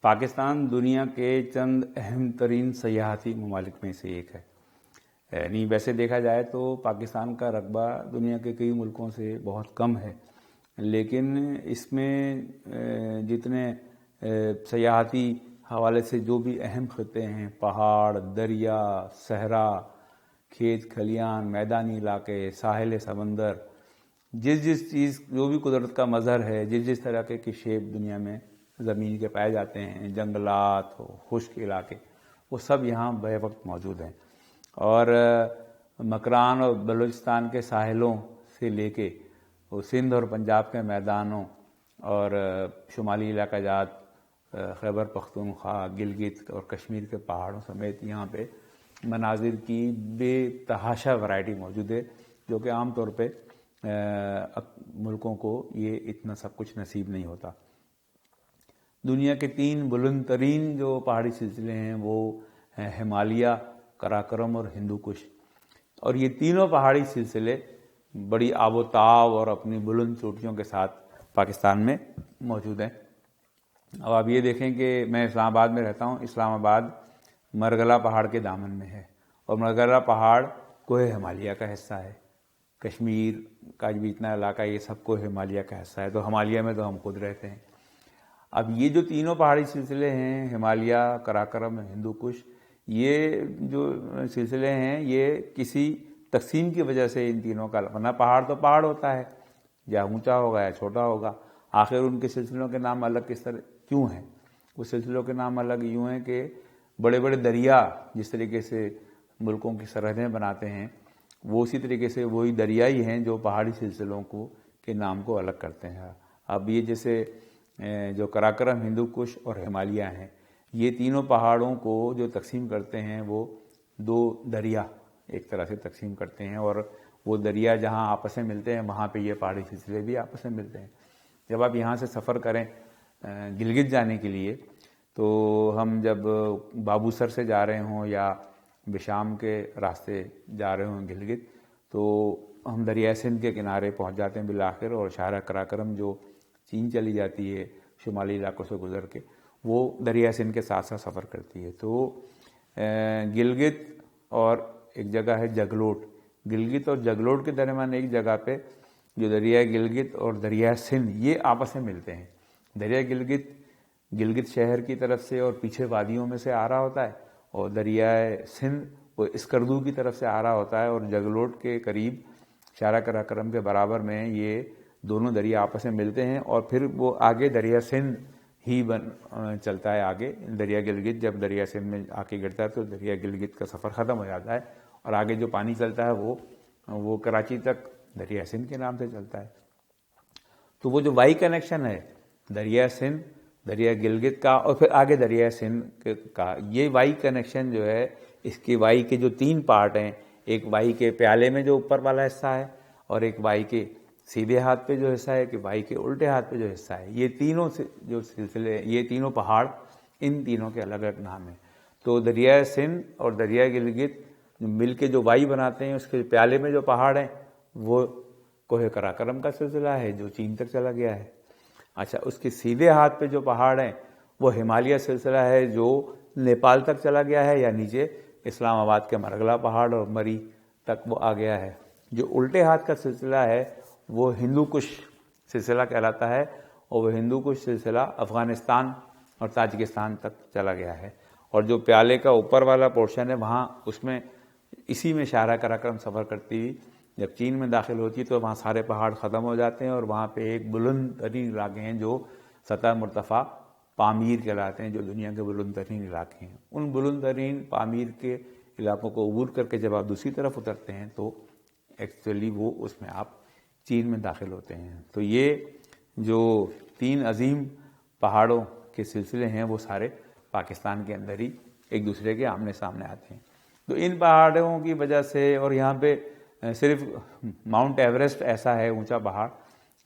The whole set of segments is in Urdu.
پاکستان دنیا کے چند اہم ترین سیاحتی ممالک میں سے ایک ہے. یعنی ویسے دیکھا جائے تو پاکستان کا رقبہ دنیا کے کئی ملکوں سے بہت کم ہے، لیکن اس میں جتنے سیاحتی حوالے سے جو بھی اہم خطے ہیں، پہاڑ، دریا، صحرا، کھیت کھلیان، میدانی علاقے، ساحل سمندر، جس چیز جو بھی قدرت کا مظہر ہے، جس طرح کے شیپ دنیا میں زمین کے پائے جاتے ہیں، جنگلات ہو، خشک علاقے، وہ سب یہاں بے وقت موجود ہیں. اور مکران اور بلوچستان کے ساحلوں سے لے کے سندھ اور پنجاب کے میدانوں اور شمالی علاقہ جات، خیبر پختونخوا، گلگت اور کشمیر کے پہاڑوں سمیت یہاں پہ مناظر کی بے تحاشا ورائٹی موجود ہے، جو کہ عام طور پہ ملکوں کو یہ اتنا سب کچھ نصیب نہیں ہوتا. دنیا کے 3 بلند ترین جو پہاڑی سلسلے ہیں وہ ہیں ہمالیہ، قراقرم اور ہندو کش. اور یہ تینوں پہاڑی سلسلے بڑی آب و تاب اور اپنی بلند چوٹیوں کے ساتھ پاکستان میں موجود ہیں. اب آپ یہ دیکھیں کہ میں اسلام آباد میں رہتا ہوں. اسلام آباد مرگلا پہاڑ کے دامن میں ہے، اور مرگلا پہاڑ کوہ ہمالیہ کا حصہ ہے. کشمیر کا بھی اتنا علاقہ یہ سب کوہ ہمالیہ کا حصہ ہے، تو ہمالیہ میں تو ہم خود رہتے ہیں. اب یہ جو تینوں پہاڑی سلسلے ہیں، ہمالیہ، قراقرم، ہندو کش، یہ جو سلسلے ہیں یہ کسی تقسیم کی وجہ سے ان تینوں کا، ورنہ پہاڑ تو پہاڑ ہوتا ہے، یا اونچا ہوگا یا چھوٹا ہوگا. آخر ان کے سلسلوں کے نام الگ کس طرح کیوں ہیں؟ وہ سلسلوں کے نام الگ یوں ہیں کہ بڑے بڑے دریا جس طریقے سے ملکوں کی سرحدیں بناتے ہیں، وہ اسی طریقے سے وہی دریائی ہیں جو پہاڑی سلسلوں کو کے نام کو الگ کرتے ہیں. اب یہ جیسے جو قراقرم، ہندو کش اور ہمالیہ ہیں، یہ تینوں پہاڑوں کو جو تقسیم کرتے ہیں وہ 2 دریا ایک طرح سے تقسیم کرتے ہیں، اور وہ دریا جہاں آپس میں ملتے ہیں وہاں پہ یہ پہاڑی سلسلے بھی آپس میں ملتے ہیں. جب آپ یہاں سے سفر کریں گلگت جانے کے لیے، تو ہم جب بابو سر سے جا رہے ہوں یا بشام کے راستے جا رہے ہوں گلگت، تو ہم دریائے سندھ کے کنارے پہنچ جاتے ہیں بالآخر، اور شاہراہ قراقرم جو چین چلی جاتی ہے شمالی علاقوں سے گزر کے، وہ دریائے سندھ کے ساتھ ساتھ سفر کرتی ہے. تو گلگت اور ایک جگہ ہے جگلوٹ، گلگت اور جگلوٹ کے درمیان ایک جگہ پہ جو دریائے گلگت اور دریائے سندھ یہ آپس میں ملتے ہیں. دریائے گلگت شہر کی طرف سے اور پیچھے وادیوں میں سے آ رہا ہوتا ہے، اور دریائے سندھ وہ اسکردو کی طرف سے آ رہا ہوتا ہے، اور جگلوٹ کے قریب شاہراہ قراقرم کے برابر میں یہ دونوں دریا آپس میں ملتے ہیں. اور پھر وہ آگے دریا سندھ ہی چلتا ہے. آگے دریا گلگت جب دریا سندھ میں آ کے گرتا ہے تو دریا گلگت کا سفر ختم ہو جاتا ہے، اور آگے جو پانی چلتا ہے وہ کراچی تک دریا سندھ کے نام سے چلتا ہے. تو وہ جو وائی کنیکشن ہے دریا سندھ، دریا گلگت کا، اور پھر آگے دریا سندھ کا، یہ وائی کنیکشن جو ہے، اس کی وائی کے جو 3 پارٹ ہیں، ایک وائی کے پیالے میں جو اوپر والا حصہ ہے، اور ایک وائی کے سیدھے ہاتھ پہ جو حصہ ہے، کہ وائی کے الٹے ہاتھ پہ جو حصہ ہے. یہ تینوں جو سلسلے، یہ تینوں پہاڑ، ان تینوں کے الگ الگ نام ہیں. تو دریا سندھ اور دریا گلگت مل کے جو وائی بناتے ہیں، اس کے پیالے میں جو پہاڑ ہیں وہ کوہ قراقرم کا سلسلہ ہے جو چین تک چلا گیا ہے. اچھا، اس کے سیدھے ہاتھ پہ جو پہاڑ ہیں وہ ہمالیہ سلسلہ ہے جو نیپال تک چلا گیا ہے، یا نیچے اسلام آباد کے مرگلا پہاڑ اور مری تک وہ آ گیا ہے. جو الٹے ہاتھ کا سلسلہ ہے وہ ہندو کش سلسلہ کہلاتا ہے، اور وہ ہندو کش سلسلہ افغانستان اور تاجکستان تک چلا گیا ہے. اور جو پیالے کا اوپر والا پورشن ہے وہاں اس میں اسی میں شاہراہ قراقرم سفر کرتی ہوئی جب چین میں داخل ہوتی ہے تو وہاں سارے پہاڑ ختم ہو جاتے ہیں، اور وہاں پہ ایک بلند ترین علاقے ہیں جو سطح مرتفع پامیر کہلاتے ہیں، جو دنیا کے بلند ترین علاقے ہیں. ان بلند ترین پامیر کے علاقوں کو عبور کر کے جب آپ دوسری طرف اترتے ہیں تو ایکچولی وہ اس میں آپ چین میں داخل ہوتے ہیں. تو یہ جو 3 عظیم پہاڑوں کے سلسلے ہیں وہ سارے پاکستان کے اندر ہی ایک دوسرے کے آمنے سامنے آتے ہیں. تو ان پہاڑوں کی وجہ سے، اور یہاں پہ صرف ماؤنٹ ایوریسٹ ایسا ہے اونچا پہاڑ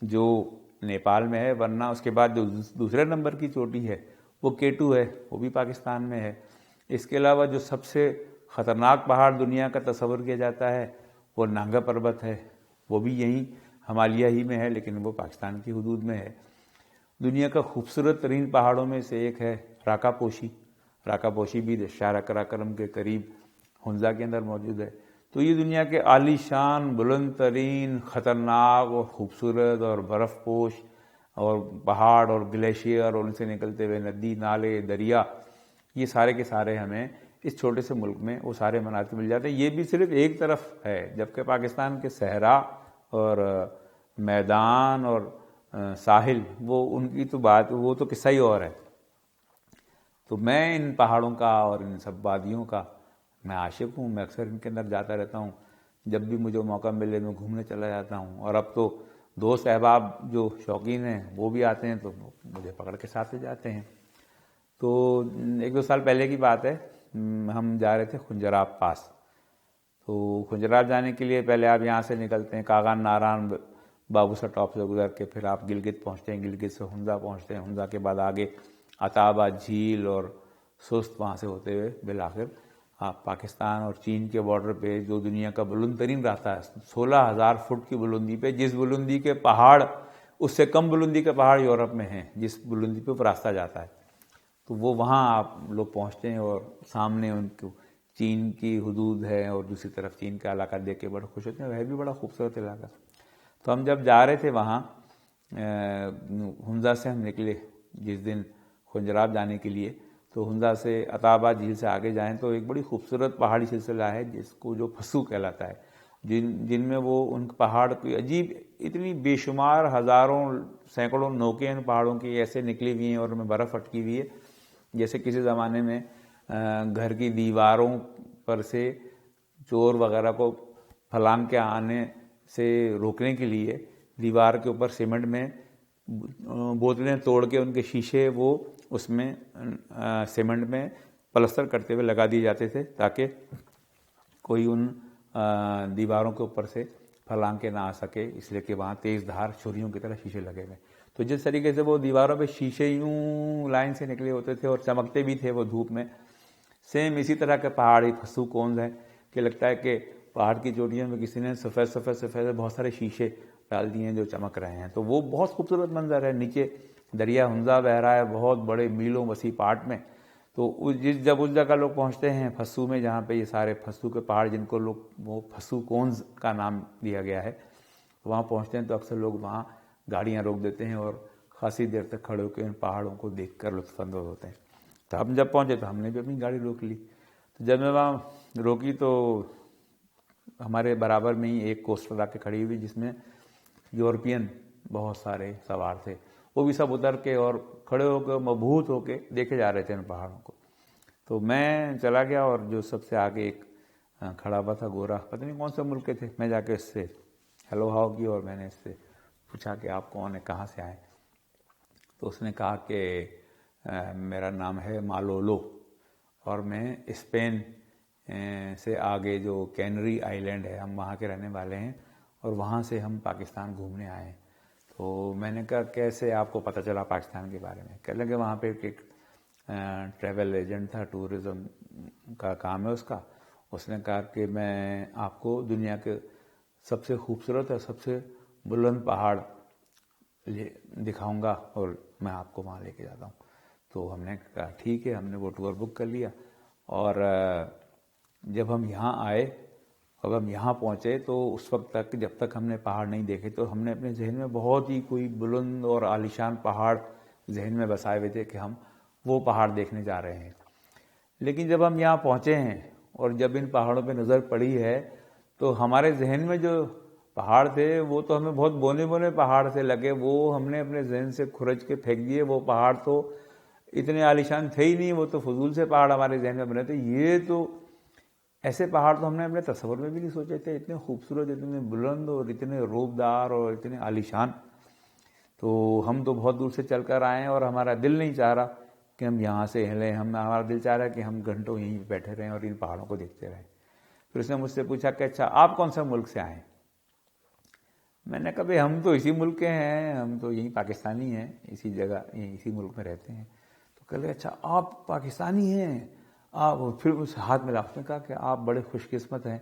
جو نیپال میں ہے، ورنہ اس کے بعد جو دوسرے نمبر کی چوٹی ہے وہ K2 ہے، وہ بھی پاکستان میں ہے. اس کے علاوہ جو سب سے خطرناک پہاڑ دنیا کا تصور کیا جاتا ہے وہ نانگا پربت ہے، وہ بھی یہیں ہمالیہ ہی میں ہے، لیکن وہ پاکستان کی حدود میں ہے. دنیا کا خوبصورت ترین پہاڑوں میں سے ایک ہے راکا پوشی. راکا پوشی بھی شاہراہ قراقرم کے قریب ہنزا کے اندر موجود ہے. تو یہ دنیا کے عالی شان، بلند ترین، خطرناک اور خوبصورت اور برف پوش اور پہاڑ اور گلیشیئر اور ان سے نکلتے ہوئے ندی، نالے، دریا، یہ سارے کے سارے ہمیں اس چھوٹے سے ملک میں وہ سارے مناظر مل جاتے ہیں. یہ بھی صرف ایک طرف ہے، جبکہ پاکستان کے صحرا اور میدان اور ساحل، وہ ان کی تو بات، وہ تو قصہ ہی اور ہے. تو میں ان پہاڑوں کا اور ان سب وادیوں کا میں عاشق ہوں. میں اکثر ان کے اندر جاتا رہتا ہوں. جب بھی مجھے موقع ملے میں گھومنے چلا جاتا ہوں. اور اب تو دوست احباب جو شوقین ہیں وہ بھی آتے ہیں تو مجھے پکڑ کے ساتھ لے جاتے ہیں. تو 1-2 سال پہلے کی بات ہے، ہم جا رہے تھے خنجراب پاس. تو خنجراب جانے کے لیے پہلے آپ یہاں سے نکلتے ہیں کاغان ناران بابوسا ٹاپ سے گزر کے، پھر آپ گلگت پہنچتے ہیں، گلگت سے ہنزا پہنچتے ہیں، ہنزا کے بعد آگے عطا آباد جھیل اور سست، وہاں سے ہوتے ہوئے بالآخر آپ پاکستان اور چین کے بارڈر پہ جو دنیا کا بلند ترین راستہ ہے 16,000 فٹ کی بلندی پہ، جس بلندی کے پہاڑ اس سے کم بلندی کے پہاڑ یورپ میں ہیں، جس بلندی پہ راستہ جاتا ہے. تو وہ وہاں آپ لوگ پہنچتے ہیں اور سامنے ان کو چین کی حدود ہے اور دوسری طرف چین کا علاقہ دیکھ کے بڑے خوش ہوتے ہیں. وہ بھی بڑا خوبصورت علاقہ. تو ہم جب جا رہے تھے وہاں ہنزا سے ہم نکلے جس دن خنجراب جانے کے لیے، تو ہنزا سے عطا آباد جھیل سے آگے جائیں تو ایک بڑی خوبصورت پہاڑی سلسلہ ہے جس کو جو پھسو کہلاتا ہے، جن میں وہ ان پہاڑ کی عجیب اتنی بے شمار ہزاروں سینکڑوں نوکیں ان پہاڑوں کی ایسے نکلی ہوئی ہیں اور ان میں برف اٹکی ہوئی ہے جیسے کسی زمانے میں گھر کی دیواروں پر سے چور وغیرہ کو پھلانگ کے آنے سے روکنے کے لیے دیوار کے اوپر سیمنٹ میں بوتلیں توڑ کے ان کے شیشے وہ اس میں سیمنٹ میں پلستر کرتے ہوئے لگا دیے جاتے تھے تاکہ کوئی ان دیواروں کے اوپر سے پھلانگ کے نہ آ سکے، اس لیے کہ وہاں تیز دھار چھریوں کی طرح شیشے لگے ہوئے. تو جس طریقے سے وہ دیواروں پہ شیشے یوں لائن سے نکلے ہوتے تھے اور چمکتے بھی تھے وہ دھوپ میں، سیم اسی طرح کے پہاڑی پھسو کونز ہیں کہ لگتا ہے کہ پہاڑ کی چوٹیوں میں کسی نے سفید سفید سفید بہت سارے شیشے ڈال دیے ہیں جو چمک رہے ہیں. تو وہ بہت خوبصورت منظر ہے. نیچے دریا ہنزا بہہ رہا ہے بہت بڑے میلوں وسیع پاٹ میں. تو جب اس جگہ لوگ پہنچتے ہیں پھسو میں، جہاں پہ یہ سارے پھسو کے پہاڑ جن کو لوگ وہ پھسو کونز کا نام دیا گیا ہے، وہاں پہنچتے ہیں تو اکثر لوگ وہاں گاڑیاں روک دیتے ہیں اور خاصی دیر تک کھڑے ہو کے ان پہاڑوں کو دیکھ کر لطف اندوز ہوتے ہیں. تو ہم جب پہنچے تو ہم نے بھی اپنی گاڑی روک لی. تو جب میں وہاں روکی تو ہمارے برابر میں ہی ایک کوسٹر آ کے کھڑی ہوئی جس میں یورپین بہت سارے سوار تھے. وہ بھی سب اتر کے اور کھڑے ہو کے مبہوت ہو کے دیکھے جا رہے تھے ان پہاڑوں کو. تو میں چلا گیا اور جو سب سے آگے ایک کھڑا ہوا تھا گورا، پتہ نہیں کون سے ملک کے تھے، میں جا کے اس سے ہیلو ہاؤ کی اور میں نے اس سے پوچھا کہ آپ کون ہیں، کہاں سے آئے. تو اس نے کہا کہ میرا نام ہے مالولو اور میں اسپین سے آگے جو کینری آئی لینڈ ہے ہم وہاں کے رہنے والے ہیں اور وہاں سے ہم پاکستان گھومنے آئے ہیں. تو میں نے کہا کیسے آپ کو پتہ چلا پاکستان کے بارے میں؟ کہنے لگے وہاں پہ ایک ٹریول ایجنٹ تھا، ٹورزم کا کام ہے اس کا. اس نے کہا کہ میں آپ کو دنیا کے سب سے خوبصورت اور سب سے بلند پہاڑ دکھاؤں گا اور میں آپ کو وہاں لے کے جاتا ہوں. تو ہم نے کہا ٹھیک ہے. ہم نے وہ ٹور بک کر لیا اور جب ہم یہاں آئے اور ہم یہاں پہنچے تو اس وقت تک جب تک ہم نے پہاڑ نہیں دیکھے تو ہم نے اپنے ذہن میں بہت ہی کوئی بلند اور عالیشان پہاڑ ذہن میں بسائے ہوئے تھے کہ ہم وہ پہاڑ دیکھنے جا رہے ہیں. لیکن جب ہم یہاں پہنچے ہیں اور جب ان پہاڑوں پہ نظر پڑی ہے تو ہمارے ذہن میں جو پہاڑ تھے وہ تو ہمیں بہت بونے بونے پہاڑ سے لگے، وہ ہم نے اپنے ذہن سے کھرچ کے پھینک دیے. وہ پہاڑ تو اتنے عالیشان تھے ہی نہیں، وہ تو فضول سے پہاڑ ہمارے ذہن میں بنے تھے. یہ تو ایسے پہاڑ تو ہم نے اپنے تصور میں بھی نہیں سوچے تھے، اتنے خوبصورت، اتنے بلند اور اتنے روبدار اور اتنے عالیشان. تو ہم تو بہت دور سے چل کر آئے ہیں اور ہمارا دل نہیں چاہ رہا کہ ہم یہاں سے ہلیں. ہمارا دل چاہ رہا ہے کہ ہم گھنٹوں یہیں بیٹھے رہیں اور ان پہاڑوں کو دیکھتے رہیں. پھر اس نے مجھ سے پوچھا کہ اچھا آپ کون سے ملک سے آئے؟ میں نے کہا بھائی ہم تو اسی ملک کے ہیں، ہم تو یہیں پاکستانی ہیں، اسی جگہ اسی ملک میں رہتے ہیں. تو کہہ لے اچھا آپ پاکستانی ہیں آپ؟ پھر اس ہاتھ ملا. اس نے کہا کہ آپ بڑے خوش قسمت ہیں،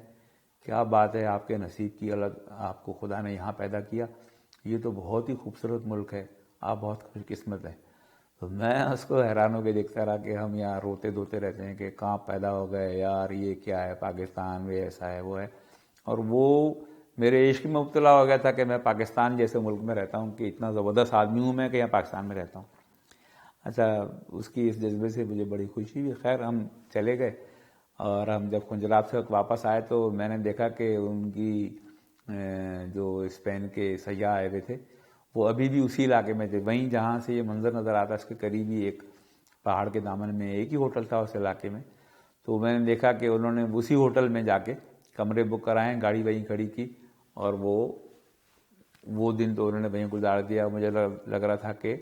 کیا بات ہے، آپ کے نصیب کی الگ، آپ کو خدا نے یہاں پیدا کیا. یہ تو بہت ہی خوبصورت ملک ہے، آپ بہت خوش قسمت ہیں۔ تو میں اس کو حیران ہو کے دیکھتا رہا کہ ہم یہاں روتے دھوتے رہتے ہیں کہ کہاں پیدا ہو گئے یار، یہ کیا ہے پاکستان میں، ایسا ہے وہ ہے۔ اور وہ میرے عشق میں مبتلا ہو گیا تھا کہ میں پاکستان جیسے ملک میں رہتا ہوں، کہ اتنا زبردست آدمی ہوں میں کہ یہاں پاکستان میں رہتا ہوں۔ اچھا، اس کی اس جذبے سے مجھے بڑی خوشی ہوئی۔ خیر ہم چلے گئے، اور ہم جب کنجرات سے واپس آئے تو میں نے دیکھا کہ ان کی جو اسپین کے سیاح آئے ہوئے تھے وہ ابھی بھی اسی علاقے میں تھے، وہیں جہاں سے یہ منظر نظر آتا اس کے قریب ہی ایک پہاڑ کے دامن میں ایک ہی ہوٹل تھا اس علاقے میں۔ تو میں نے دیکھا کہ انہوں نے اسی ہوٹل میں جا کے کمرے بک کرائے، گاڑی وہیں کھڑی کی، اور وہ دن تو انہوں نے وہیں گزار دیا۔ مجھے لگ رہا تھا کہ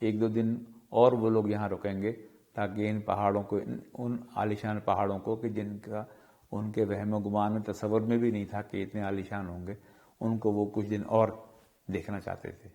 ایک دو دن اور وہ لوگ یہاں رکیں گے تاکہ ان پہاڑوں کو، ان عالیشان پہاڑوں کو کہ جن کا ان کے وہم و گمان میں تصور میں بھی نہیں تھا کہ اتنے عالیشان ہوں گے، ان کو وہ کچھ دن اور دیکھنا چاہتے تھے۔